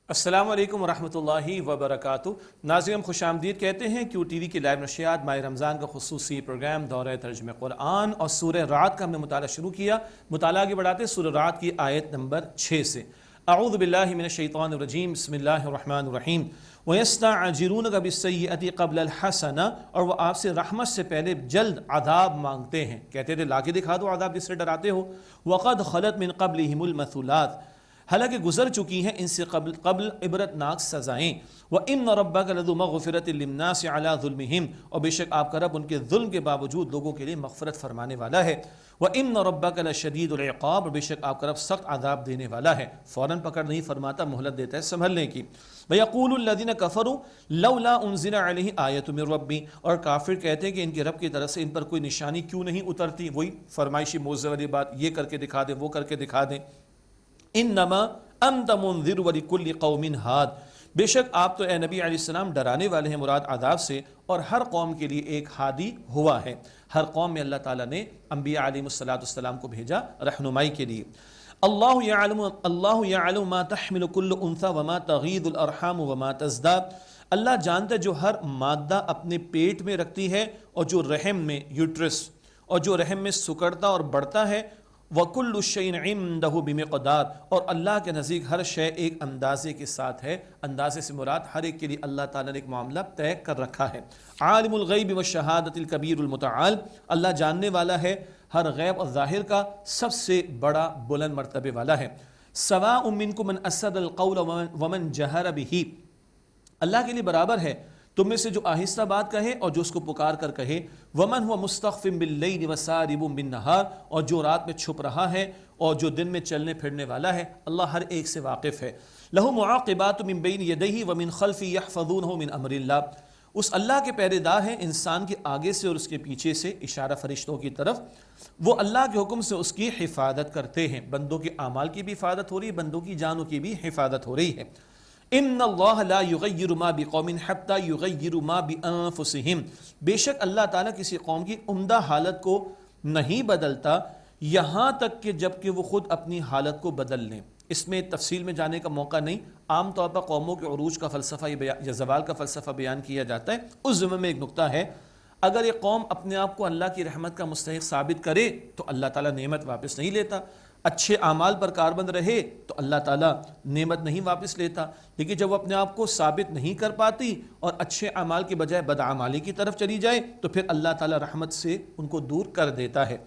السلام علیکم ورحمۃ اللہ وبرکاتہ۔ ناظرین خوش آمدید کہتے ہیں کیو ٹی وی کی لائیو نشریات ماہ رمضان کا خصوصی پروگرام دورہ ترجمہ قرآن اور سورہ رعد کا ہم نے مطالعہ شروع کیا۔ مطالعہ آگے بڑھاتے ہیں سورہ رعد کی آیت نمبر 6 سے۔ اعوذ باللہ من الشیطان الرجیم، بسم اللہ الرحمن الرحیم۔ وَيَسْتَعْجِلُونَكَ بِالسَّيِّئَةِ قَبْلَ الْحَسَنَةِ، اور وہ آپ سے رحمت سے پہلے جلد عذاب مانگتے ہیں، کہتے تھے لا کے دکھا دو عذاب جس سے ڈراتے ہو۔ وَقَدْ خَلَتْ مِن قَبْلِهِمُ الْمَثُولَاتِ، حالانکہ گزر چکی ہیں ان سے قبل عبرتناک سزائیں۔ وَإِنَّ رَبَّكَ لَذُو مَغْفِرَةٍ لِلنَّاسِ عَلَى ظُلْمِهِمْ، اور بے شک آپ کا رب ان کے ظلم کے باوجود لوگوں کے لیے مغفرت فرمانے والا ہے۔ وَإِنَّ رَبَّكَ لَشَدِيدُ الْعِقَابِ، اور بے شک آپ کا رب سخت عذاب دینے والا ہے، فوراً پکڑ نہیں فرماتا، مہلت دیتا ہے سنبھلنے کی۔ وَيَقُولُ الَّذِينَ كَفَرُوا لَوْلَا أُنزِلَ عَلَيْهِ آيَةٌ مِّن رَّبِّهِ، اور کافر کہتے ہیں کہ ان کے رب کی طرف سے ان پر کوئی نشانی کیوں نہیں اترتی، وہی فرمائشی موضوع والی بات، یہ کر کے دکھا دیں وہ کر کے دکھا دیں۔ انما انت منذر ولکل قوم ہاد، بے شک آپ تو اے نبی علیہ السلام ڈرانے والے ہیں مراد عذاب سے، اور ہر قوم کے لیے ایک ہادی ہوا ہے۔ ہر قوم میں اللہ تعالیٰ نے انبیاء علیہ السلام کو بھیجا رہنمائی کے لیے۔ اللہ یعلم ما تحمل کل انثی وما تغید الارحام وما تزداد، اللہ جانتا ہے جو ہر مادہ اپنے پیٹ میں رکھتی ہے اور جو رحم میں یوٹرس اور جو رحم میں سکڑتا اور بڑھتا ہے۔ وَكُلُّ شَيْءٍ عِندَهُ بِمِقْدَارٍ، اور اللہ کے نزدیک ہر شے ایک اندازے کے ساتھ ہے۔ اندازے سے مراد ہر ایک کے لیے اللہ تعالیٰ نے ایک معاملہ طے کر رکھا ہے۔ عالم الغیب والشہادۃ الکبیر المتعال، اللہ جاننے والا ہے ہر غیب اور ظاہر کا، سب سے بڑا بلند مرتبے والا ہے۔ سواء منکم من اسر القول ومن جہر بہ، اللہ کے لیے برابر ہے تم میں سے جو آہستہ بات کہے اور جو اس کو پکار کر کہے۔ ومن هو مستخف باللیل وسارب بالنہار، اور جو رات میں چھپ رہا ہے اور جو دن میں چلنے پھرنے والا ہے، اللہ ہر ایک سے واقف ہے۔ لہ معاقبات من بین یدیہ ومن خلفہ یحفظونہ من امر اللہ، اس اللہ کے پہرے دار ہیں انسان کے آگے سے اور اس کے پیچھے سے، اشارہ فرشتوں کی طرف، وہ اللہ کے حکم سے اس کی حفاظت کرتے ہیں۔ بندوں کے اعمال کی بھی حفاظت ہو رہی ہے، بندوں کی جانوں کی بھی حفاظت ہو رہی ہے۔ ان اللہ لا یغیر ما بقوم حتی یغیروا ما بانفسہم، بے شک اللہ تعالیٰ کسی قوم کی عمدہ حالت کو نہیں بدلتا یہاں تک کہ جب کہ وہ خود اپنی حالت کو بدل لیں۔ اس میں تفصیل میں جانے کا موقع نہیں، عام طور پر قوموں کے عروج کا فلسفہ یا زوال کا فلسفہ بیان کیا جاتا ہے۔ اس ضمن میں ایک نقطہ ہے، اگر یہ قوم اپنے آپ کو اللہ کی رحمت کا مستحق ثابت کرے تو اللہ تعالیٰ نعمت واپس نہیں لیتا، اچھے اعمال پر کاربند رہے تو اللہ تعالیٰ نعمت نہیں واپس لیتا، لیکن جب وہ اپنے آپ کو ثابت نہیں کر پاتی اور اچھے اعمال کے بجائے بدعمالی کی طرف چلی جائے تو پھر اللہ تعالیٰ رحمت سے ان کو دور کر دیتا ہے۔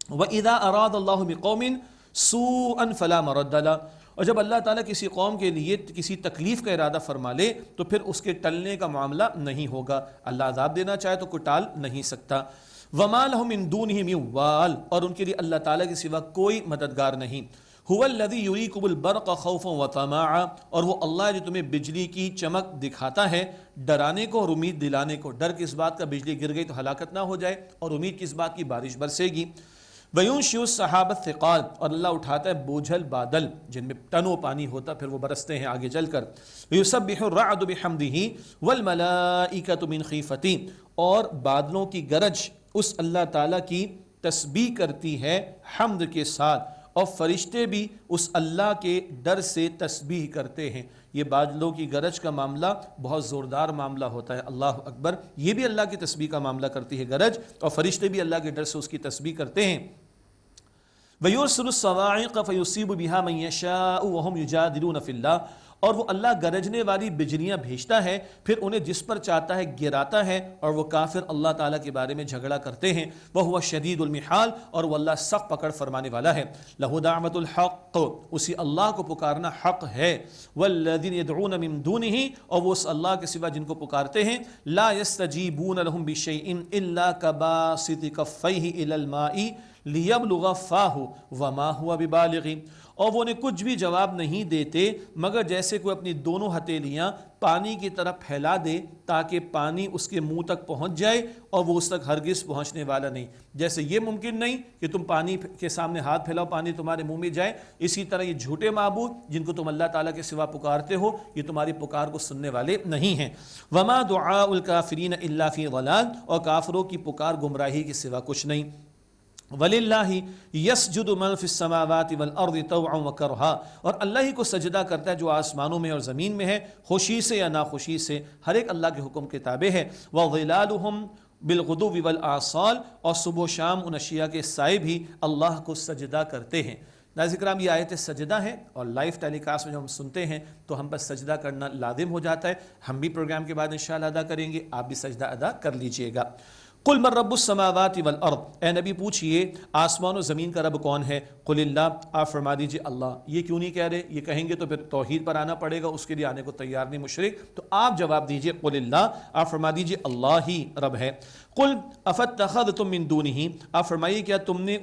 وَإِذَا أَرَادَ اللَّهُ بِقَوْمٍ سُوءًا فَلَا مَرَدَّ لَهُ، اور جب اللہ تعالیٰ کسی قوم کے لیے کسی تکلیف کا ارادہ فرما لے تو پھر اس کے ٹلنے کا معاملہ نہیں ہوگا، اللہ عذاب دینا چاہے تو کوئی ٹال نہیں سکتا۔ وَمَا لَهُم مِّن دُونِهِ مِن وَالٍ، اور ان کے لیے اللہ تعالیٰ کے سوا کوئی مددگار نہیں۔ هُوَ الَّذِي يُرِيكُمُ الْبَرْقَ خَوْفًا وَطَمَعًا، اور وہ اللہ جو تمہیں بجلی کی چمک دکھاتا ہے ڈرانے کو اور امید دلانے کو۔ ڈر کس بات کا، بجلی گر گئی تو ہلاکت نہ ہو جائے، اور امید کس بات کی، بارش برسے گی۔ وَيُنشِئُ السَّحَابَ الثِّقَالَ، اور اللہ اٹھاتا ہے بوجھل بادل جن میں ٹنوں پانی ہوتا پھر وہ برستے ہیں آگے چل کر۔ وَيُسَبِّحُ الرَّعْدُ بِحَمْدِهِ وَالْمَلَائِكَةُ مِنْ خِیفَتِهِ، اور بادلوں کی گرج اس اللہ تعالیٰ کی تسبیح کرتی ہے حمد کے ساتھ، اور فرشتے بھی اس اللہ کے ڈر سے تسبیح کرتے ہیں۔ یہ بادلوں کی گرج کا معاملہ بہت زوردار معاملہ ہوتا ہے، اللہ اکبر، یہ بھی اللہ کی تسبیح کا معاملہ کرتی ہے گرج، اور فرشتے بھی اللہ کے ڈر سے اس کی تسبیح کرتے ہیں۔ وَيُرْسِلُ الصَّوَاعِقَ فَيُصِيبُ بِهَا مَن يَشَاءُ وَهُمْ يُجَادِلُونَ فِي اللَّهِ، اور وہ اللہ گرجنے والی بجلیاں بھیجتا ہے پھر انہیں جس پر چاہتا ہے گراتا ہے، اور وہ کافر اللہ تعالیٰ کے بارے میں جھگڑا کرتے ہیں۔ وَهُوَ شَدِيدُ الْمِحَالِ، اور وہ اللہ سخت پکڑ فرمانے والا ہے۔ لَهُ دَعْوَةُ الْحَقِّ، اسی اللہ کو پکارنا حق ہے۔ وَالَّذِينَ يَدْعُونَ مِن دُونِهِ، اور وہ اس اللہ کے سوا جن کو پکارتے ہیں، لَا يَسْتَجِيبُونَ لَهُم بِشَيْءٍ إِلَّا كَبَاسِطِ كَفَّيْهِ إِلَى الْمَاءِ لِيَبْلُغَ فَاهُ وَمَا هُوَ بِبَالِغِهِ، اور وہ انہیں کچھ بھی جواب نہیں دیتے مگر جیسے کوئی اپنی دونوں ہتھیلیاں پانی کی طرف پھیلا دے تاکہ پانی اس کے منہ تک پہنچ جائے، اور وہ اس تک ہرگز پہنچنے والا نہیں۔ جیسے یہ ممکن نہیں کہ تم پانی کے سامنے ہاتھ پھیلاؤ پانی تمہارے منہ میں جائے، اسی طرح یہ جھوٹے معبود جن کو تم اللہ تعالیٰ کے سوا پکارتے ہو یہ تمہاری پکار کو سننے والے نہیں ہیں۔ وما دعاء الکافرین الا فی ضلال، اور کافروں کی پکار گمراہی کے سوا کچھ نہیں۔ وَلِلَّهِ يَسْجُدُ مَن فِي السَّمَاوَاتِ وَالْأَرْضِ طَوْعًا وَكَرْهًا، اور اللہ ہی کو سجدہ کرتا ہے جو آسمانوں میں اور زمین میں ہے، خوشی سے یا ناخوشی سے، ہر ایک اللہ کے حکم کے تابع ہے۔ وَظِلَالُهُمْ بِالْغُدُوِّ وَالْآصَالِ، اور صبح و شام ان اشیاء کے سائے بھی اللہ کو سجدہ کرتے ہیں۔ ناظرین کرام، یہ آیت سجدہ ہے اور لائیو ٹیلی کاسٹ میں جب ہم سنتے ہیں تو ہم پر سجدہ کرنا لازم ہو جاتا ہے۔ ہم بھی پروگرام کے بعد انشاءاللہ ادا کریں گے، آپ بھی سجدہ ادا کر لیجئے گا۔ قل من رب السماوات والارض، اے نبی پوچھئے آسمان و زمین کا رب کون ہے؟ قل اللہ، آپ فرما دیجئے اللہ۔ یہ کیوں نہیں کہہ رہے؟ یہ کہیں گے تو پھر توحید پر آنا پڑے گا، اس کے لیے آنے کو تیار نہیں مشرک، تو آپ جواب دیجئے قل اللہ، آپ فرما دیجئے اللہ ہی رب ہے۔ قل افاتخذتم من دونہ، آپ فرمائیے کیا تم نے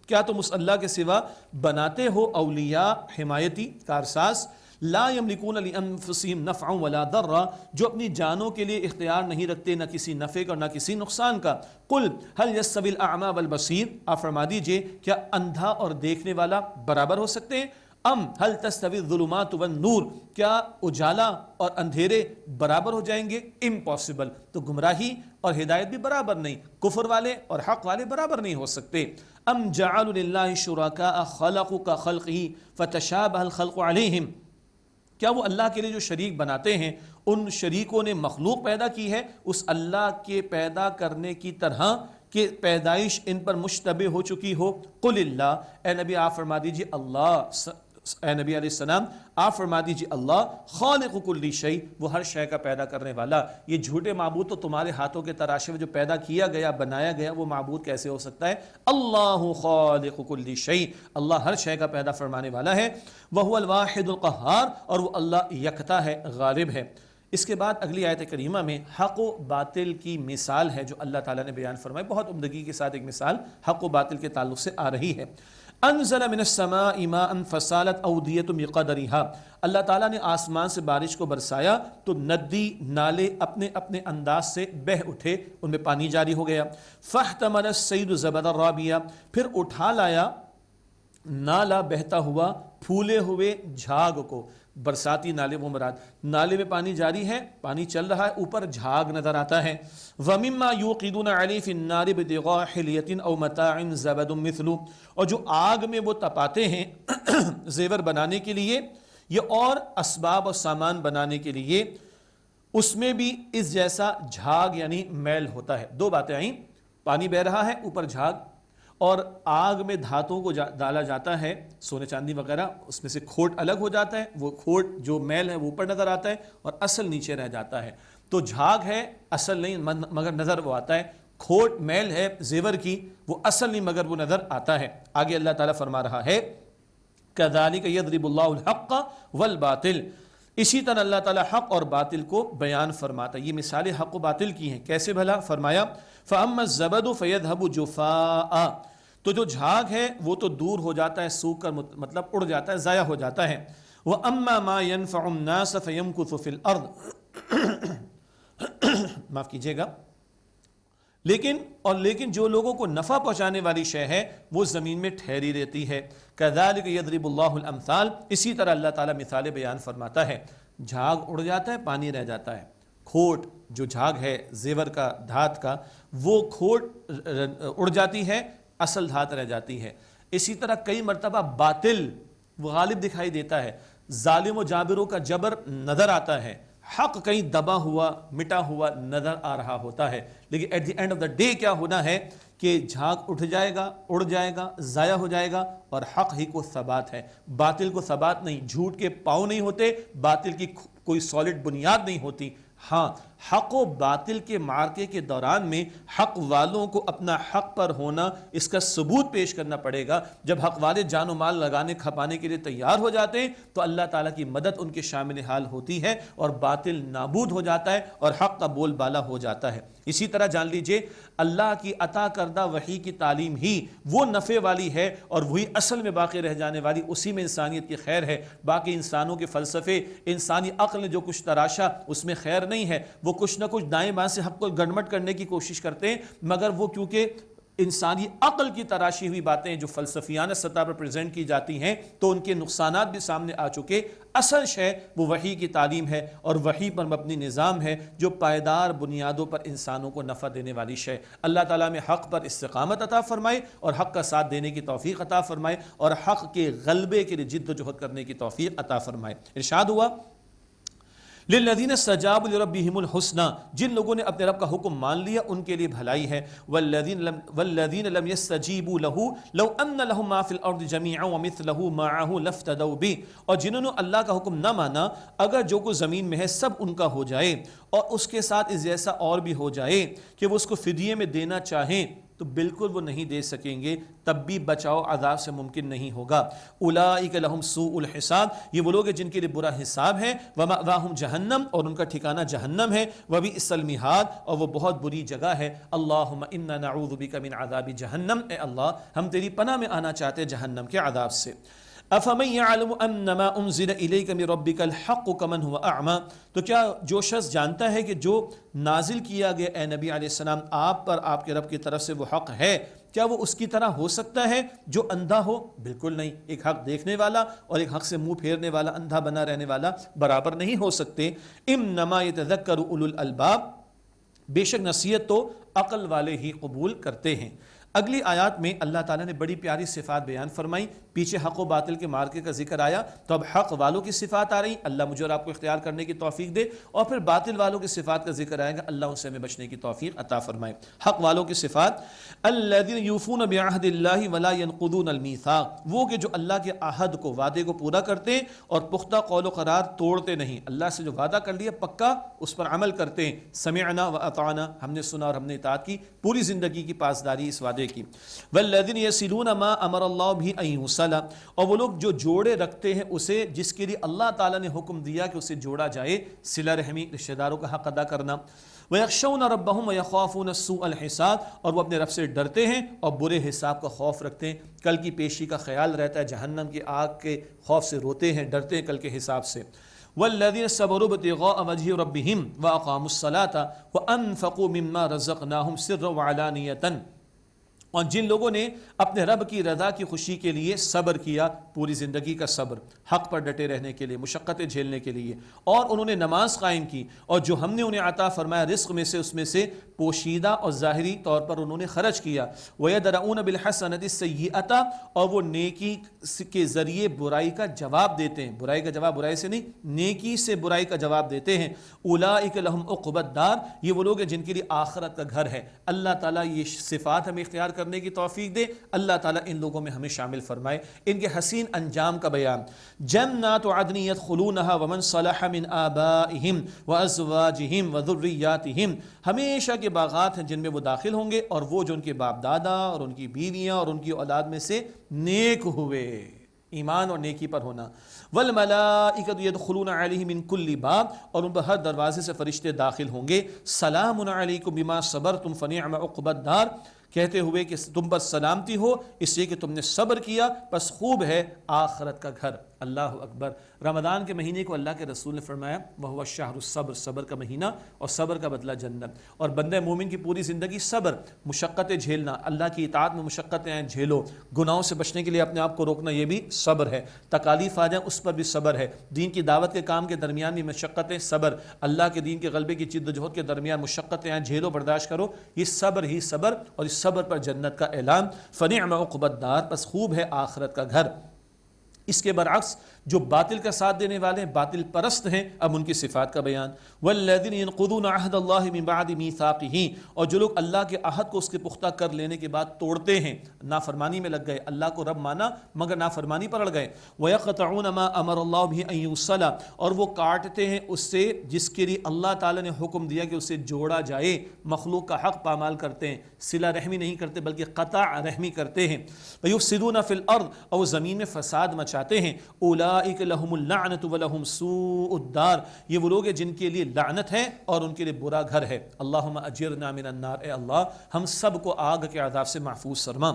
کیا تم اس اللہ کے سوا بناتے ہو اولیاء، حمایتی، کارساز، لا یملکون لانفسہم نفعا ولا ضرا، جو اپنی جانوں کے لیے اختیار نہیں رکھتے، نہ کسی نفع کا اور نہ کسی نقصان کا۔ قل هل يستوی الاعمی والبصیر، آپ فرما دیجئے کیا اندھا اور دیکھنے والا برابر ہو سکتے ہیں؟ ام هل تستوی الظلمات والنور، کیا اجالا اور اندھیرے برابر ہو جائیں گے؟ امپاسبل، تو گمراہی اور ہدایت بھی برابر نہیں، کفر والے اور حق والے برابر نہیں ہو سکتے۔ ام جعلوا للہ شرکاء خلقوا كخلقہ فتشابہ الخلق علیہم، کیا وہ اللہ کے لیے جو شریک بناتے ہیں ان شریکوں نے مخلوق پیدا کی ہے اس اللہ کے پیدا کرنے کی طرح کہ پیدائش ان پر مشتبہ ہو چکی ہو؟ قل اللہ، اے نبی آپ فرما دیجئے اللہ، اے نبی علیہ السلام آپ فرما دیجئے اللہ خالق کل شیء، وہ ہر شے کا پیدا کرنے والا۔ یہ جھوٹے معبود تو تمہارے ہاتھوں کے تراشے میں جو پیدا کیا گیا، بنایا گیا، وہ معبود کیسے ہو سکتا ہے؟ اللہ خالق کل شیء، اللہ ہر شے کا پیدا فرمانے والا ہے۔ وہو الواحد القہار، اور وہ اللہ یکتا ہے، غالب ہے۔ اس کے بعد اگلی آیت کریمہ میں حق و باطل کی مثال ہے جو اللہ تعالیٰ نے بیان فرمائی، بہت عمدگی کے ساتھ ایک مثال حق و باطل کے تعلق سے آ رہی ہے۔ انزل من السماء ماء فسالت اودیۃ بقدرها، اللہ تعالیٰ نے آسمان سے بارش کو برسایا تو ندی نالے اپنے اپنے انداز سے بہہ اٹھے، ان میں پانی جاری ہو گیا۔ فاحتمل السیل زبدا رابیا، پھر اٹھا لایا نالا بہتا ہوا پھولے ہوئے جھاگ کو، برساتی نالے وہ مراد، نالے میں پانی جاری ہے، پانی چل رہا ہے، اوپر جھاگ نظر آتا ہے۔ وَمِمَّا يُوقِدُونَ عَلَيْهِ فِي النَّارِ ابْتِغَاءَ حِلْيَةٍ أَوْ مَتَاعٍ زَبَدٌ مِثْلُهُ، اور جو آگ میں وہ تپاتے ہیں زیور بنانے کے لیے یہ اور اسباب اور سامان بنانے کے لیے، اس میں بھی اس جیسا جھاگ یعنی میل ہوتا ہے۔ دو باتیں آئیں، پانی بہ رہا ہے، اوپر جھاگ، اور آگ میں دھاتوں کو ڈالا جاتا ہے، سونے چاندی وغیرہ، اس میں سے کھوٹ الگ ہو جاتا ہے، وہ کھوٹ جو میل ہے وہ اوپر نظر آتا ہے اور اصل نیچے رہ جاتا ہے۔ تو جھاگ ہے، اصل نہیں مگر نظر وہ آتا ہے، کھوٹ میل ہے زیور کی، وہ اصل نہیں مگر وہ نظر آتا ہے۔ آگے اللہ تعالیٰ فرما رہا ہے كَذَلِكَ يَضْرِبُ اللَّهُ الْحَقَّ وَالْبَاطِلَ، اسی طرح اللہ تعالیٰ حق اور باطل کو بیان فرماتا ہے۔ یہ مثالیں حق و باطل کی ہیں، کیسے بھلا؟ فرمایا فَأَمَّا الزَّبَدُ فَيَذْهَبُ جُفَاءً، تو جو جھاگ ہے وہ تو دور ہو جاتا ہے، سوکھ کر مطلب اڑ جاتا ہے، ضائع ہو جاتا ہے۔ وَأَمَّا مَا يَنْفَعُ النَّاسَ فَيَمْكُثُ فِي الْأَرْضِ، معاف کیجئے گا، لیکن جو لوگوں کو نفع پہنچانے والی شے ہے وہ زمین میں ٹھہری رہتی ہے۔ كَذَلِكَ يَضْرِبُ اللَّهُ الْأَمْثَالَ، اسی طرح اللہ تعالیٰ مثالیں بیان فرماتا ہے۔ جھاگ اڑ جاتا ہے، پانی رہ جاتا ہے، کھوٹ جو جھاگ ہے زیور کا، دھات کا، وہ کھوٹ اڑ جاتی ہے، اصل دھات رہ جاتی ہے۔ اسی طرح کئی مرتبہ باطل وہ غالب دکھائی دیتا ہے، ظالم و جابروں کا جبر نظر آتا ہے، حق کہیں دبا ہوا مٹا ہوا نظر آ رہا ہوتا ہے، لیکن at the end of the day کیا ہونا ہے کہ جھاگ اٹھ جائے گا، اڑ جائے گا، ضائع ہو جائے گا، اور حق ہی کو ثبات ہے، باطل کو ثبات نہیں، جھوٹ کے پاؤں نہیں ہوتے، باطل کی کوئی سالڈ بنیاد نہیں ہوتی۔ ہاں، حق و باطل کے معرکے کے دوران میں حق والوں کو اپنا حق پر ہونا، اس کا ثبوت پیش کرنا پڑے گا۔ جب حق والے جان و مال لگانے کھپانے کے لیے تیار ہو جاتے ہیں تو اللہ تعالیٰ کی مدد ان کے شامل حال ہوتی ہے اور باطل نابود ہو جاتا ہے اور حق کا بول بالا ہو جاتا ہے۔ اسی طرح جان لیجئے اللہ کی عطا کردہ وحی کی تعلیم ہی وہ نفع والی ہے اور وہی اصل میں باقی رہ جانے والی، اسی میں انسانیت کی خیر ہے۔ باقی انسانوں کے فلسفے، انسانی عقل نے جو کچھ تراشا اس میں خیر نہیں ہے، وہ کچھ نہ کچھ دائیں بائیں سے حق کو گڑمٹ کرنے کی کوشش کرتے ہیں، مگر وہ کیونکہ انسانی عقل کی تراشی ہوئی باتیں جو فلسفیانہ سطح پر پریزنٹ کی جاتی ہیں تو ان کے نقصانات بھی سامنے آ چکے. اصل شے وہ وحی کی تعلیم ہے اور وحی پر مبنی نظام ہے جو پائیدار بنیادوں پر انسانوں کو نفع دینے والی شے. اللہ تعالیٰ میں حق پر استقامت عطا فرمائے اور حق کا ساتھ دینے کی توفیق عطا فرمائے اور حق کے غلبے کے لیے جد و جہد کرنے کی توفیق عطا فرمائے. ارشاد ہوا للذین استجابوا لربہم الحسنی، جن لوگوں نے اپنے رب کا حکم مان لیا ان کے لیے بھلائی ہے. والذین لم یستجیبوا لہ لو ان لہم ما فی الارض جمیعا ومثلہ معہ لافتدوا بہ، اور جنہوں نے اللہ کا حکم نہ مانا اگر جو کچھ زمین میں ہے سب ان کا ہو جائے اور اس کے ساتھ اس جیسا اور بھی ہو جائے کہ وہ اس کو فدیے میں دینا چاہیں تو بالکل وہ نہیں دے سکیں گے، تب بھی بچاؤ عذاب سے ممکن نہیں ہوگا. اولئک لہم سوء الحساب، یہ وہ لوگ ہیں جن کے لیے برا حساب ہے. ومأواہم جہنم، اور ان کا ٹھکانہ جہنم ہے. وبئس المہاد، اور وہ بہت بری جگہ ہے. اللہم انا نعوذ بک من عذاب جہنم، اے اللہ ہم تیری پناہ میں آنا چاہتے ہیں جہنم کے عذاب سے. افمن یعلم انما انزل الیک من ربک الحق کمن هو اعمی، تو کیا جو شخص جانتا ہے کہ جو نازل کیا گیا اے نبی علیہ السلام آپ پر آپ کے رب کی طرف سے وہ حق ہے، کیا وہ اس کی طرح ہو سکتا ہے جو اندھا ہو؟ بالکل نہیں. ایک حق دیکھنے والا اور ایک حق سے منہ پھیرنے والا، اندھا بنا رہنے والا برابر نہیں ہو سکتے. انما یتذکر اولو الالباب، بے شک نصیحت تو عقل والے ہی قبول کرتے ہیں. اگلی آیات میں اللہ تعالیٰ نے بڑی پیاری صفات بیان فرمائی. پیچھے حق و باطل کے مارکے کا ذکر آیا تو اب حق والوں کی صفات آ رہی، اللہ مجھے اور آپ کو اختیار کرنے کی توفیق دے، اور پھر باطل والوں کی صفات کا ذکر آئے گا، اللہ ان سے ہمیں بچنے کی توفیق عطا فرمائے. حق والوں کی صفات الذین یوفون بعہد اللہ ولا ینقضون المیثاق، وہ کہ جو اللہ کے عہد کو، وعدے کو پورا کرتے ہیں اور پختہ قول و قرار توڑتے نہیں. اللہ سے جو وعدہ کر لیا پکا اس پر عمل کرتے ہیں. سمعنا واطعنا، ہم نے سنا اور ہم نے اطاعت کی، پوری زندگی کی پاسداری اس وعدے کی. والذین یصلون ما امر اللہ بہ ان یوصل، اور وہ لوگ جو جوڑے رکھتے ہیں اسے جس کے لیے اللہ تعالیٰ نے حکم دیا کہ اسے جوڑا جائے، صلہ رحمی، رشتہ داروں کا حق ادا کرنا. وَيَخْشَوْنَ رَبَّهُمْ وَيَخَافُونَ السُّوءَ الْحِسَابَ، اور وہ اپنے رب سے ڈرتے ہیں اور برے حساب کا خوف رکھتے ہیں. کل کی پیشی کا خیال رہتا ہے، جہنم کی آگ کے خوف سے روتے ہیں، ڈرتے ہیں کل کے حساب سے. وَالَّذِينَ صَبَرُوا ابْتِغَاءَ وَجْهِ رَبِّهِمْ وَأَقَامُوا الصَّلَاةَ وَأَنفَقُوا مِمَّا رَزَقْنَاهُمْ سِرًّا وَعَلَانِيَةً، اور جن لوگوں نے اپنے رب کی رضا کی خوشی کے لیے صبر کیا، پوری زندگی کا صبر، حق پر ڈٹے رہنے کے لیے، مشقتیں جھیلنے کے لیے، اور انہوں نے نماز قائم کی، اور جو ہم نے انہیں عطا فرمایا رزق میں سے اس میں سے پوشیدہ اور ظاہری طور پر انہوں نے خرچ کیا. وَيَدْرَؤُونَ بِالْحَسَنَةِ السَّيِّئَةَ، اور وہ نیکی کے ذریعے برائی کا جواب دیتے ہیں. برائی کا جواب برائی سے نہیں، نیکی سے برائی کا جواب دیتے ہیں. اولئک لہم عقبی الدار، یہ وہ لوگ ہیں جن کے لیے آخرت کا گھر ہے. اللہ تعالیٰ یہ صفات ہمیں اختیار کرنے کی توفیق دے. اللہ تعالیٰ ان لوگوں میں ہمیں شامل فرمائے. ان کے حسین انجام کا بیان. جنات عدن يدخلونها ومن صلح من آبائهم وازواجهم وذرياتهم، ہمیشہ کے باغات ہیں جن میں وہ داخل ہوں گے، اور وہ جو ان کے باپ دادا اور ان کی بیویاں اور ان کی اولاد میں سے نیک ہوئے. ایمان اور نیکی پر ہونا. والملائکۃ یدخلون علیہم من کل باب، اور ان پر ہر دروازے سے فرشتے داخل ہوں گے. سلام علیکم بما صبرتم فنعم عقبی الدار، کہتے ہوئے کہ تم پر سلامتی ہو اس لیے کہ تم نے صبر کیا، پس خوب ہے آخرت کا گھر. اللہ اکبر. رمضان کے مہینے کو اللہ کے رسول نے فرمایا وَهُوَ الشَّهْرُ الصَّبْرُ، صبر کا مہینہ، اور صبر کا بدلہ جنت. اور بندہ مومن کی پوری زندگی صبر، مشقتیں جھیلنا، اللہ کی اطاعت میں مشقتیں ہیں جھیلو، گناہوں سے بچنے کے لیے اپنے آپ کو روکنا، یہ بھی صبر ہے. تکالیف آ جائیں اس پر بھی صبر ہے. دین کی دعوت کے کام کے درمیان بھی مشقتیں، صبر. اللہ کے دین کے غلبے کی جد و جہد کے درمیان مشقتیں ہیں، جھیلو، برداشت کرو. یہ صبر ہی صبر، اور اس صبر پر جنت کا اعلان. فنعم عقبی الدار، پس خوب ہے آخرت کا گھر. اس کے برعکس جو باطل کا ساتھ دینے والے ہیں، باطل پرست ہیں، اب ان کی صفات کا بیان. والذین ينقضون عہد اللہ من بعد میثاقہ، اور جو لوگ اللہ کے عہد کو اس کے پختہ کر لینے کے بعد توڑتے ہیں، نافرمانی میں لگ گئے، اللہ کو رب مانا مگر نافرمانی پر اڑ گئے. ویقطعون ما امر اللہ بہ ان یوصل، اور وہ کاٹتے ہیں اس سے جس کے لیے اللہ تعالی نے حکم دیا کہ اسے جوڑا جائے. مخلوق کا حق پامال کرتے ہیں، صلہ رحمی نہیں کرتے بلکہ قطع رحمی کرتے ہیں. ویفسدون فی الارض، اور وہ زمین میں فساد مچاتے ہیں. اولئک لہم اللعنۃ ولہم سوء الدار، یہ وہ لوگ ہیں جن کے لیے لعنت ہے اور ان کے لیے برا گھر ہے. اللہم اجرنا من النار، اے اللہ ہم سب کو آگ کے عذاب سے محفوظ فرما.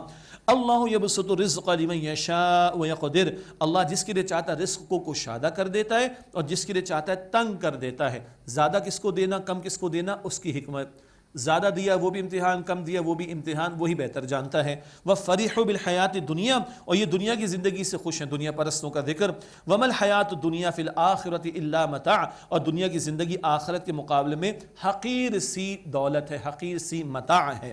اللہ یبسط الرزق لمن یشاء ویقدر، اللہ جس کے لیے چاہتا ہے رزق کو کشادہ کر دیتا ہے اور جس کے لیے چاہتا ہے تنگ کر دیتا ہے. زیادہ کس کو دینا کم کس کو دینا اس کی حکمت. زیادہ دیا وہ بھی امتحان، کم دیا وہ بھی امتحان، وہی بہتر جانتا ہے۔ وَفَرِحُوا بِالْحَيَاةِ الدُّنْيَا، اور یہ دنیا کی زندگی سے خوش ہیں، دنیا پرستوں کا ذکر۔ وَمَا الْحَيَاةُ الدُّنْيَا فِي الْآخِرَةِ إِلَّا مَتَاعٌ، اور دنیا کی زندگی آخرت کے مقابلے میں حقیر سی دولت ہے، حقیر سی متاع ہے۔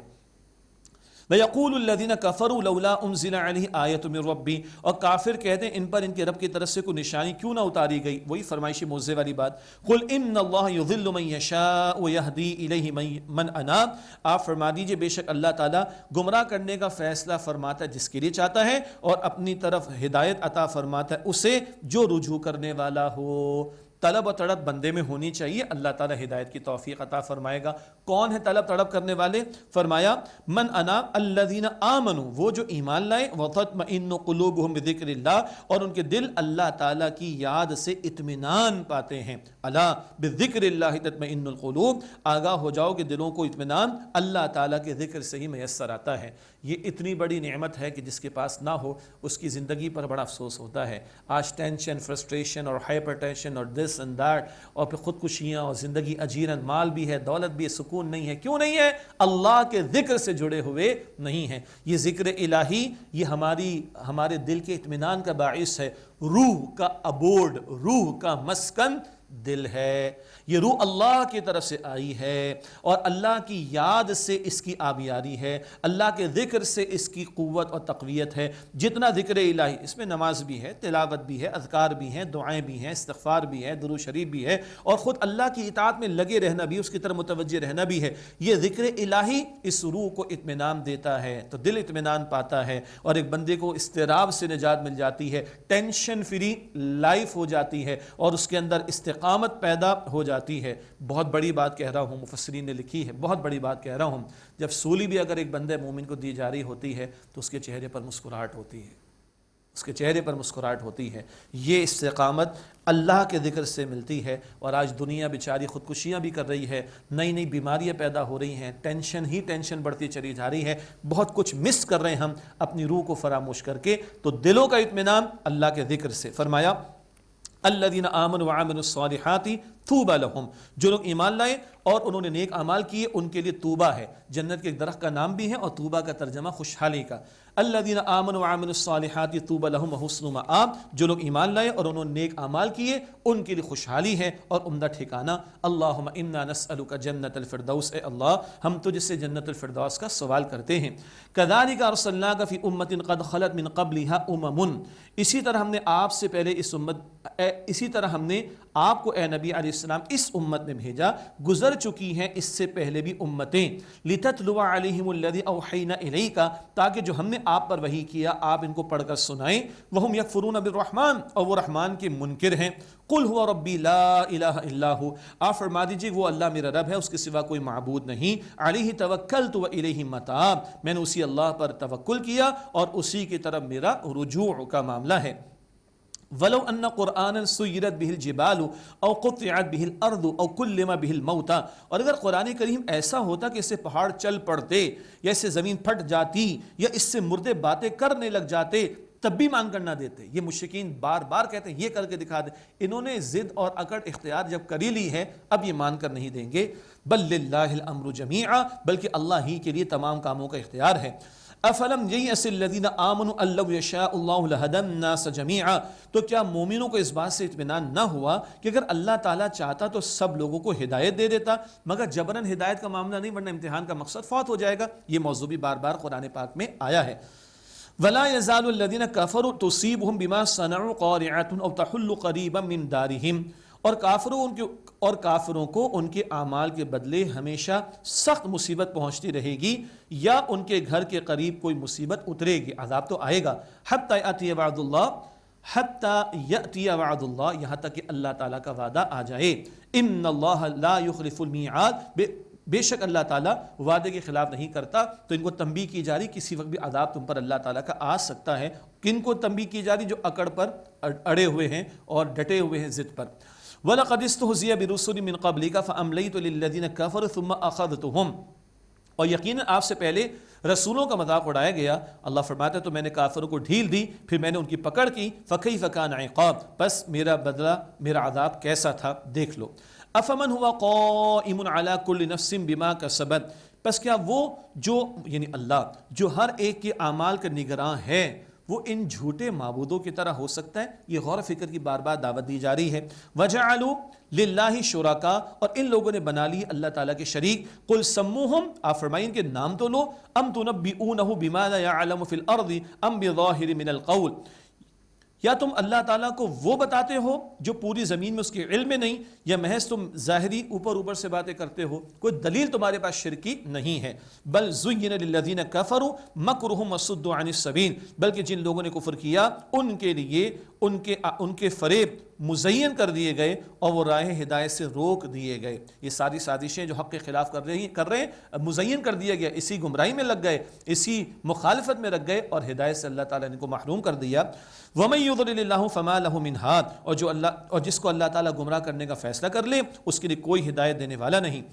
وَيَقُولُ الَّذِينَ كَفَرُوا لَوْلَا أُنزِلَ عَلَيْهِ آيَةٌ مِّن رَّبِّهِ، اور کافر کہتے ہیں ان پر ان کے رب کی طرف سے کوئی نشانی کیوں نہ اتاری گئی، وہی فرمائشی موعظے والی بات۔ قُلْ إِنَّ اللَّهَ يُضِلُّ مَن يَشَاءُ وَيَهْدِي إِلَيْهِ مَن أَنَابَ، آپ فرما دیجئے بے شک اللہ تعالیٰ گمراہ کرنے کا فیصلہ فرماتا ہے جس کے لیے چاہتا ہے، اور اپنی طرف ہدایت عطا فرماتا ہے اسے جو رجوع کرنے والا ہو۔ طلب و تڑپ بندے میں ہونی چاہیے، اللہ تعالیٰ ہدایت کی توفیق عطا فرمائے گا۔ کون ہے طلب تڑپ کرنے والے؟ فرمایا من اناب الذین آمنوا، وہ جو ایمان لائے، وتطمئن قلوبہم بذکر اللہ، اور ان کے دل اللہ تعالیٰ کی یاد سے اطمینان پاتے ہیں۔ الا بذکر اللہ تطمئن القلوب، آگاہ ہو جاؤ کہ دلوں کو اطمینان اللہ تعالیٰ کے ذکر سے ہی میسر آتا ہے۔ یہ اتنی بڑی نعمت ہے کہ جس کے پاس نہ ہو اس کی زندگی پر بڑا افسوس ہوتا ہے۔ آج ٹینشن، فرسٹریشن اور ہائپر ٹینشن اور دس اینڈ دیٹ، اور پھر خودکشیاں اور زندگی اجیرن، مال بھی ہے، دولت بھی ہے، سکون نہیں ہے۔ کیوں نہیں ہے؟ اللہ کے ذکر سے جڑے ہوئے نہیں ہیں۔ یہ ذکر الہی یہ ہمارے دل کے اطمینان کا باعث ہے۔ روح کا ابورڈ، روح کا مسکن دل ہے، یہ روح اللہ کی طرف سے آئی ہے، اور اللہ کی یاد سے اس کی آبیاری ہے، اللہ کے ذکر سے اس کی قوت اور تقویت ہے۔ جتنا ذکر الہی، اس میں نماز بھی ہے، تلاوت بھی ہے، اذکار بھی ہیں، دعائیں بھی ہیں، استغفار بھی ہے، درود شریف بھی ہے، اور خود اللہ کی اطاعت میں لگے رہنا بھی، اس کی طرف متوجہ رہنا بھی ہے۔ یہ ذکر الہی اس روح کو اطمینان دیتا ہے، تو دل اطمینان پاتا ہے، اور ایک بندے کو اضطراب سے نجات مل جاتی ہے، ٹینشن فری لائف ہو جاتی ہے، اور اس کے اندر استقامت پیدا ہو جاتی ہے۔ بہت بڑی بات کہہ رہا ہوں، مفسرین نے لکھی ہے، بہت بڑی بات کہہ رہا ہوں، جب سولی بھی اگر ایک بندے مومن کو دی جا رہی ہوتی ہے تو اس کے چہرے پر مسکراہٹ ہوتی ہے، اس کے چہرے پر مسکراہٹ ہوتی ہے۔ یہ استقامت اللہ کے ذکر سے ملتی ہے۔ اور آج دنیا بیچاری خودکشیاں بھی کر رہی ہے، نئی نئی بیماریاں پیدا ہو رہی ہیں، ٹینشن ہی ٹینشن بڑھتی چلی جا رہی ہے، بہت کچھ مس کر رہے ہیں ہم اپنی روح کو فراموش کر کے۔ تو دلوں کا اطمینان اللہ کے ذکر سے۔ فرمایا الذین آمنوا وعملوا الصالحات طوبی لہم، جو لوگ ایمان لائے اور انہوں نے نیک اعمال کیے ان کے لیے طوبہ ہے۔ جنت کے ایک درخت کا نام بھی ہے، اور طوبہ کا ترجمہ خوشحالی کا۔ الذین آمنوا وعملوا الصالحات طوبی لہم وحسن مآب، جو لوگ ایمان لائے اور انہوں نے نیک اعمال کیے ان کے لیے خوشحالی ہے اور عمدہ ٹھکانہ۔ اللہم انا نسألک جنت الفردوس، اے اللہ ہم تجھ سے جنت الفردوس کا سوال کرتے ہیں۔ کذالک ارسلناک فی امۃ قد خلت من قبلها امم، اسی طرح ہم نے آپ سے پہلے اسی طرح ہم نے آپ کو اے نبی علیہ السلام اس امت میں بھیجا، گزر چکی ہیں اس سے پہلے بھی امتیں، لِتَتْلُوَ عَلَيْهِمُ الَّذِي أَوْحَيْنَا إِلَيْكَ، تاکہ جو ہم نے آپ پر وحی کیا آپ ان کو پڑھ کر سنائیں۔ وَهُمْ يَكْفُرُونَ بِالرَّحْمَانِ، اور وہ رحمان کے منکر ہیں۔ قُلْ هُوَ رَبِّي لَا إِلَهَ إِلَّا هُوَ، آپ فرما دیجئے وہ اللہ میرا رب ہے، اس کے سوا کوئی معبود نہیں۔ عَلَيْهِ تَوَكَّلْتُ وَإِلَيْهِ مَتَابِ، میں نے اسی اللہ پر توکل کیا اور اسی کی طرف میرا رجوع کا معاملہ ہے۔ وَلَوْ أَنَّ قُرْآنًا سُيِّرَتْ بِهِ الْجِبَالُ أَوْ قُطِّعَتْ بِهِ الْأَرْضُ أَوْ كُلِّمَ بِهِ الْمَوْتَى، اور اگر قرآن کریم ایسا ہوتا کہ اس سے پہاڑ چل پڑتے، یا اس سے زمین پھٹ جاتی، یا اس سے مردے باتیں کرنے لگ جاتے، تب بھی مان کر نہ دیتے۔ یہ مشرکین بار بار کہتے ہیں یہ کر کے دکھا دیں، انہوں نے ضد اور اکڑ اختیار جب کر لی ہے اب یہ مان کر نہیں دیں گے۔ بل للہ الامر جمیعا، بلکہ اللہ ہی کے لیے تمام کاموں کا اختیار ہے۔ افلم ییأس الذین آمنوا ان لو یشاء اللہ لہدی الناس جمیعا، تو کیا مومنوں کو اس بات سے اطمینان نہ ہوا کہ اگر اللہ تعالیٰ چاہتا تو سب لوگوں کو ہدایت دے دیتا، مگر جبراً ہدایت کا معاملہ نہیں، ورنہ امتحان کا مقصد فوت ہو جائے گا۔ یہ موضوع بھی بار بار قرآن پاک میں آیا ہے۔ وَلَا يَزَالُ الَّذِينَ كَفَرُوا تُصِيبُهُمْ بِمَا صَنَعُوا قَارِعَةٌ أَوْ تَحُلُّ قَرِيبًا مِّن دَارِهِمْ، اور کافروں کو ان کے اعمال کے بدلے ہمیشہ سخت مصیبت پہنچتی رہے گی، یا ان کے گھر کے قریب کوئی مصیبت اترے گی، عذاب تو آئے گا۔ حتی یأتی وعد اللہ، یہاں تک کہ اللہ تعالیٰ کا وعدہ آ جائے۔ ان اللہ لا یخلف المیعاد، بے شک اللہ تعالیٰ وعدے کے خلاف نہیں کرتا۔ تو ان کو تنبیہ کی جا رہی کسی وقت بھی عذاب تم پر اللہ تعالیٰ کا آ سکتا ہے۔ کن کو تنبیہ کی جا رہی؟ جو اکڑ پر اڑے ہوئے ہیں اور ڈٹے ہوئے ہیں ضد پر۔ وَلَقَدِ اسْتُهْزِئَ بِرُسُلٍ مِّن قَبْلِكَ فَأَمْلَيْتُ لِلَّذِينَ كَفَرُوا ثُمَّ أَخَذْتُهُمْ، اور یقیناً آپ سے پہلے رسولوں کا مذاق اڑایا گیا، اللہ فرماتا ہے تو میں نے کافروں کو ڈھیل دی، پھر میں نے ان کی پکڑ کی، فَكَيْفَ كَانَ عِقَابِ، بس میرا بدلہ، میرا عذاب کیسا تھا دیکھ لو۔ افمن ہوا قائم علی کل نفس بما کسبت، پس کیا وہ جو یعنی اللہ جو ہر ایک کے اعمال کا نگراں ہے وہ ان جھوٹے معبودوں کی طرح ہو سکتا ہے؟ یہ غور و فکر کی بار بار دعوت دی جا رہی ہے. وَجَعَلُوا لِلَّهِ شُرَكَاءَ، اور ان لوگوں نے بنا لی اللہ تعالیٰ کے شریک. قُلْ سَمُّوهُمْ، آپ فرمائیں ان کے نام تو لو. أَمْ تُنَبِّئُونَهُ بِمَا لَا يَعْلَمُ فِي الْأَرْضِ أَمْ بِظَاهِرٍ مِنَ الْقَوْلِ، یا تم اللہ تعالیٰ کو وہ بتاتے ہو جو پوری زمین میں اس کے علم میں نہیں، یا محض تم ظاہری اوپر سے باتیں کرتے ہو، کوئی دلیل تمہارے پاس شرکی نہیں ہے. بل زُيِّنَ لِلَّذِينَ كَفَرُوا مَكْرُهُمْ وَصُدُّوا عَنِ السَّبِيلِ، بلکہ جن لوگوں نے کفر کیا ان کے لیے ان کے فریب مزین کر دیے گئے اور وہ راہ ہدایت سے روک دیے گئے. یہ ساری سازشیں جو حق کے خلاف کر رہے ہیں مزین کر دیا گیا، اسی گمراہی میں لگ گئے، اسی مخالفت میں لگ گئے اور ہدایت سے اللہ تعالیٰ نے ان کو محروم کر دیا. وَمَن يُضْلِلِ اللَّهُ فَمَا لَهُ مِنْ هَادٍ، اور جس کو اللہ تعالیٰ گمراہ کرنے کا فیصلہ کر لے اس کے لیے کوئی ہدایت دینے والا نہیں.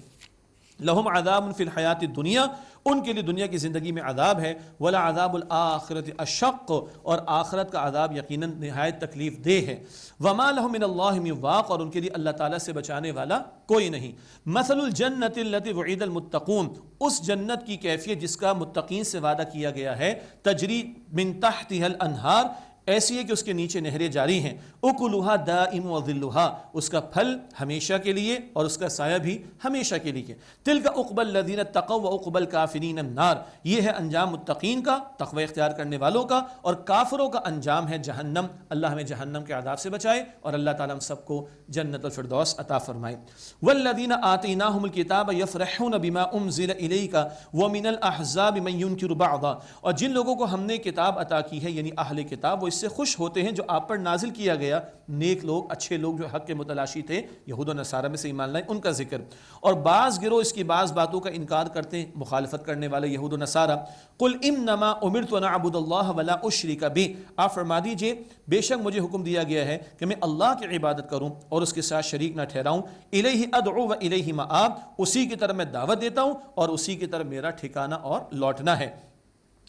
لہم عذاب فی الحیات الدنیا، ان کے لیے دنیا کی زندگی میں عذاب ہے. ولا عذاب الآخرت اشق، اور آخرت کا عذاب یقیناً نہایت تکلیف دہ ہے. وما لہم من اللہ من واق، اور ان کے لیے اللہ تعالیٰ سے بچانے والا کوئی نہیں. مثل الجنت التي وعد المتقون، اس جنت کی کیفیت جس کا متقین سے وعدہ کیا گیا ہے. تجری من تحتها الانہار، ایسی ہے کہ اس کے نیچے نہریں جاری ہیں. اکلھا دائم وظلھا، اس کا پھل ہمیشہ کے لیے اور اس کا سایہ بھی ہمیشہ کے لیے. تلک عقبی الذین اتقوا وعقبی الکافرین النار، یہ ہے انجام متقین کا، تقوی اختیار کرنے والوں کا، اور کافروں کا انجام ہے جہنم. اللہ ہمیں جہنم کے عذاب سے بچائے اور اللہ تعالیٰ ہم سب کو جنت الفردوس عطا فرمائے. والذین آتیناہم الکتاب یفرحون بما انزل الیک ومن الاحزاب من ینکر بعضا، اور جن لوگوں کو ہم نے کتاب عطا کی ہے یعنی اہل کتاب، وہ اس سے خوش ہوتے ہیں جو آپ پر نازل کیا گیا. نیک لوگ، اچھے لوگ جو حق کے متلاشی تھے، یہود و نصارہ میں سے ایمان لائے، ان کا ذکر. اور بعض گروہ اس کی بعض باتوں کا انکار کرتے ہیں، مخالفت کرنے والے یہود و نصارہ. قل انما امرت ان اعبد اللہ ولا اشرک بہ، آپ فرما دیجئے بے شک مجھے حکم دیا گیا ہے کہ میں اللہ کی عبادت کروں اور اس کے ساتھ شریک نہ ٹھہراؤں. الیہ ادعو و الیہ مآب، اسی کی طرف میں دعوت دیتا ہوں اور اسی کی طرف میرا ٹھکانہ اور لوٹنا ہے.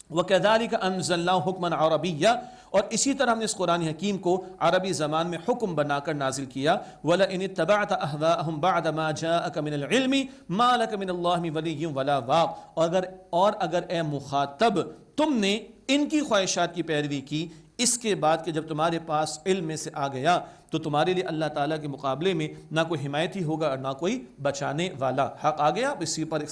وَكَذَلِكَ أَنزَلْنَاهُ حُكْمًا عَرَبِيًّا، اور اسی طرح ہم نے اس قرآن حکیم کو عربی زبان میں حکم بنا کر نازل کیا. وَلَئِنِ اتَّبَعْتَ أَهْوَاءَهُمْ بَعْدَ مَا جَاءَكَ مِنَ الْعِلْمِ مَا لَكَ مِنَ اللَّهِ مِن وَلِيٍّ وَلَا وَاقٍ، اور اگر اے مخاطب تم نے ان کی خواہشات کی پیروی کی اس کے بعد کہ جب تمہارے پاس علم میں سے آ گیا، تو تمہارے لیے اللہ تعالیٰ کے مقابلے میں نہ کوئی حمایتی ہوگا اور نہ کوئی بچانے والا. حق آ گیا، اسی پر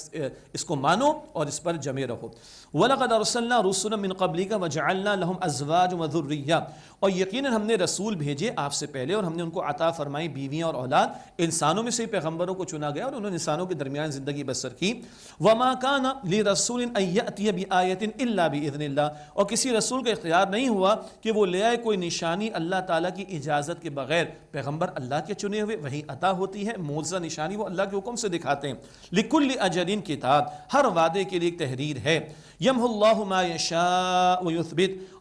اس کو مانو اور اس پر جمے رہو. وَلَقَدْ أَرْسَلْنَا رُسُلًا مِّن قَبْلِكَ وَجَعَلْنَا لَهُمْ أَزْوَاجًا وَذُرِّيَّةً، اور یقیناً ہم نے رسول بھیجے آپ سے پہلے اور ہم نے ان کو عطا فرمائی بیویاں اور اولاد. انسانوں میں سے پیغمبروں کو چنا گیا اور انہوں نے انسانوں کے درمیان زندگی بسر کی. وَمَا كَانَ لِرَسُولٍ أَن يَأْتِيَ بِآيَةٍ إِلَّا بِإِذْنِ اللَّهِ، اور کسی رسول کا اختیار نہیں ہوا کہ وہ لے آئے کوئی نشانی اللہ تعالیٰ کی اجازت کے بغیر. پیغمبر اللہ کے چنے ہوئے، وہی عطا ہوتی ہے، معجزہ نشانی وہ اللہ کے حکم سے دکھاتے ہیں. لِكُلِّ أَجَلٍ کتاب، ہر وعدے کے لیے ایک تحریر ہے. يَمْحُ اللَّهُ مَا يَشَاءُ وَيُثْبِتُ،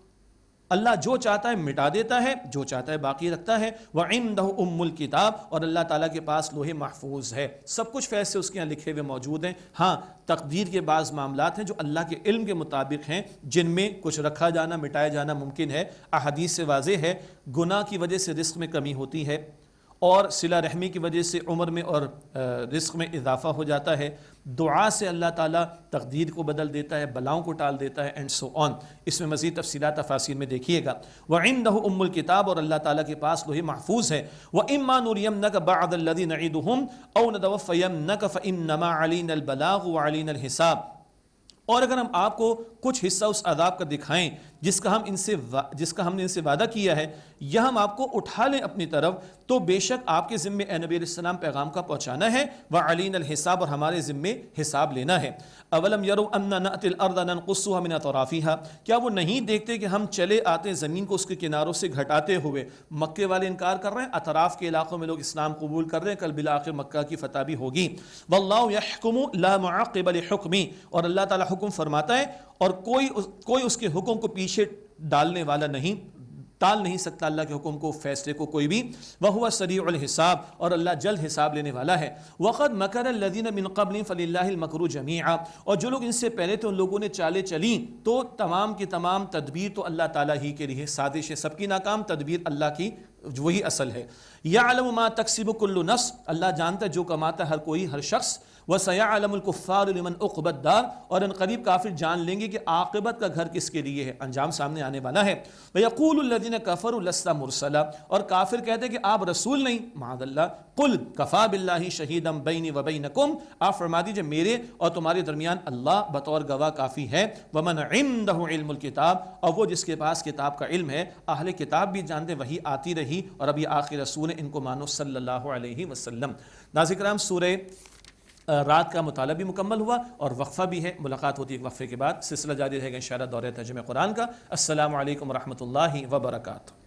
اللہ جو چاہتا ہے مٹا دیتا ہے، جو چاہتا ہے باقی رکھتا ہے. وَعِندَهُ أُمُّ الْكِتَابِ، اور اللہ تعالیٰ کے پاس لوح محفوظ ہے، سب کچھ فیصلے اس کے یہاں لکھے ہوئے موجود ہیں. ہاں تقدیر کے بعض معاملات ہیں جو اللہ کے علم کے مطابق ہیں، جن میں کچھ رکھا جانا مٹایا جانا ممکن ہے. احادیث سے واضح ہے گناہ کی وجہ سے رزق میں کمی ہوتی ہے، اور صلہ رحمی کی وجہ سے عمر میں اور رزق میں اضافہ ہو جاتا ہے. دعا سے اللہ تعالیٰ تقدیر کو بدل دیتا ہے، بلاؤں کو ٹال دیتا ہے، اینڈ سو آن. اس میں مزید تفصیلات تفاصیل میں دیکھیے گا. وَعِندَهُ أُمُّ الْكِتَابِ، اور اللہ تعالیٰ کے پاس لوح محفوظ ہے. وَإِمَّا نُرِيَنَّكَ بَعْضَ الَّذِي نَعِدُهُمْ أَوْ نَتَوَفَّيَنَّكَ فَإِنَّمَا عَلَيْنَا الْبَلَاغُ وَعَلَيْنَا الْحِسَابُ، اور اگر ہم آپ کو کچھ حصہ اس عذاب کا دکھائیں جس کا ہم نے ان سے وعدہ کیا ہے، یا ہم آپ کو اٹھا لیں اپنی طرف، تو بے شک آپ کے ذمے اے نبی علیہ السلام پیغام کا پہنچانا ہے. وَعَلَيْنَا الْحِسَابُ، اور ہمارے ذمے حساب لینا ہے. اولم يروا أَنَّا نَأْتِي الْأَرْضَ نَنْقُصُّهَا مِنْ أَطْرَافِهَا، کیا وہ نہیں دیکھتے کہ ہم چلے آتے زمین کو اس کے کناروں سے گھٹاتے ہوئے. مکے والے انکار کر رہے ہیں، اطراف کے علاقوں میں لوگ اسلام قبول کر رہے ہیں، کل بالآخر مکہ کی فتح بھی ہوگی. وَاللَّهُ يَحْكُمُ لَا مُعَقِّبَ لِحُكْمِهِ، اور اللہ تعالیٰ حکم فرماتا ہے اور کوئی اس کے حکم کو پیچھے ڈالنے والا نہیں، ٹال نہیں سکتا اللہ کے حکم کو، فیصلے کو کوئی بھی. وَهُوَ سَرِيعُ الْحِسَابِ، اور اللہ جلد حساب لینے والا ہے. وَقَدْ مَكَرَ الَّذِينَ مِنْ قَبْلِهِمْ فَلِلَّهِ الْمَكْرُ جَمِيعًا، اور جو لوگ ان سے پہلے تھے ان لوگوں نے چالیں چلیں تو تمام کی تمام تدبیر تو اللہ تعالیٰ ہی کے لیے. سازشیں سب کی ناکام، تدبیر اللہ کی وہی اصل ہے۔ یعلم ما تکسب کل نفس، اللہ جانتا ہے جو کماتا ہے ہر شخص۔ وسیعلم الکفار لمن عقبی الدار، اور ان قریب کافر جان لیں گے کہ عاقبت کا گھر کس کے لیے ہے، انجام سامنے آنے والا ہے۔ ویقول الذین کفروا لست مرسلا، اور کافر کہتے ہیں کہ آپ رسول نہیں، معاذ اللہ۔ قل کفی باللہ شہیدا بینی وبینکم، آپ فرما دیجئے میرے اور تمہارے درمیان اللہ بطور گواہ کافی ہے۔ ومن عندہ علم الکتاب، اور وہ جس کے پاس کتاب کا علم ہے، اہل کتاب بھی جانتے وہی آتی رہی، اور اب یہ آخری رسول ہے، ان کو مانو صلی اللہ علیہ وسلم۔ ناظرین کرام، سورہ رات کا مطالعہ بھی مکمل ہوا اور وقفہ بھی ہے، ملاقات ہوتی ہے ایک وقفے کے بعد، سلسلہ جاری رہے گا انشاءاللہ دورہ ترجمہ قرآن کا۔ السلام علیکم ورحمۃ اللہ وبرکاتہ۔